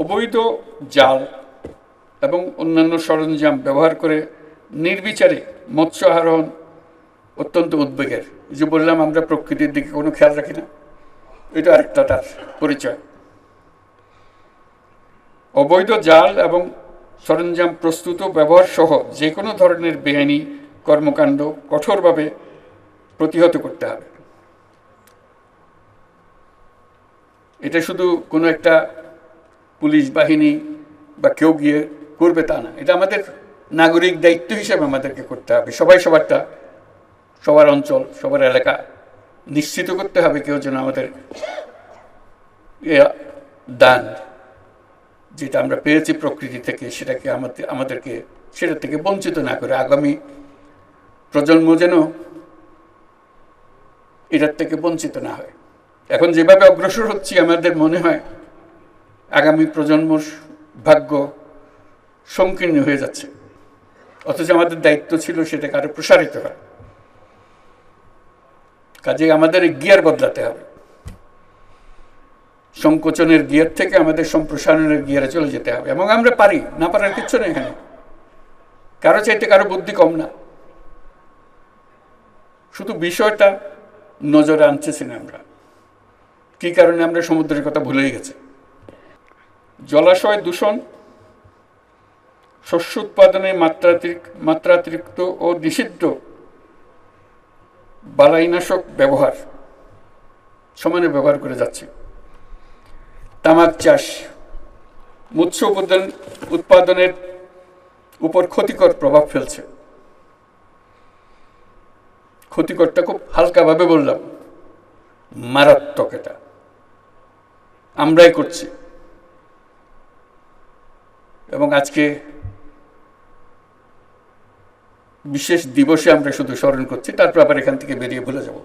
অবৈধ জাল এবং অন্যান্য সরঞ্জাম ব্যবহার করে নির্বিচারে মৎস্য আহরণ অত্যন্ত উদ্বেগের। যে বললাম আমরা প্রকৃতির দিকে কোনো খেয়াল রাখি না, এটা আরেকটা তার পরিচয়। অবৈধ জাল এবং সরঞ্জাম প্রস্তুত ব্যবহার সহ যে কোনো ধরনের বেআইনি কর্মকাণ্ড কঠোরভাবে প্রতিহত করতে হবে। এটা শুধু কোনো একটা পুলিশ বাহিনী বা কেউ গিয়ে করবে তা না, এটা আমাদের নাগরিক দায়িত্ব হিসেবে আমাদেরকে করতে হবে। সবাই সবারটা, সবার অঞ্চল, সবার এলাকা নিশ্চিত করতে হবে কেউ যেন আমাদের দান যেটা আমরা পেয়েছি প্রকৃতি থেকে সেটাকে আমাদেরকে সেটা থেকে বঞ্চিত না করে আগামী প্রজন্ম যেন এটার থেকে বঞ্চিত না হয়। এখন যেভাবে অগ্রসর হচ্ছি আমাদের মনে হয় আগামী প্রজন্মর ভাগ্য সংকীর্ণ হয়ে যাচ্ছে, অথচ আমাদের দায়িত্ব ছিল সেটাকে আরো প্রসারিত করা। কাজেই আমাদের গিয়ার বদলাতে হবে, সংকোচনের গিয়ার থেকে আমাদের সম্প্রসারণের গিয়ারে চলে যেতে হবে। এবং আমরা পারি, না পারার কিচ্ছু নেই এখানে, কারো চাইতে কারো বুদ্ধি কম না, শুধু বিষয়টা নজরে আনতেছি না আমরা। কি কারণে আমরা সমুদ্রের কথা ভুলেই গেছি। জলাশয় দূষণ, শস্য উৎপাদনে মাত্রাতিরিক্ত ও নিষিদ্ধ বালাইনাশক ব্যবহার সমানে ব্যবহার করে যাচ্ছে। তামাক চাষ মৎস্য উৎপাদনের উপর ক্ষতিকর প্রভাব ফেলছে। ক্ষতিকরটা খুব হালকাভাবে বললাম, মারাত্মক। এটা আমরাই করছি। এবং আজকে বিশেষ দিবসে আমরা শুধু স্মরণ করছি, তারপর আবার এখান থেকে বেরিয়ে ভুলে যাব,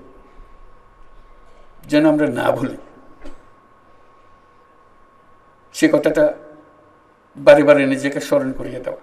যেন আমরা না ভুলি। সে কথাটা বারে বারে নিজেকে স্মরণ করিয়ে দেওয়া।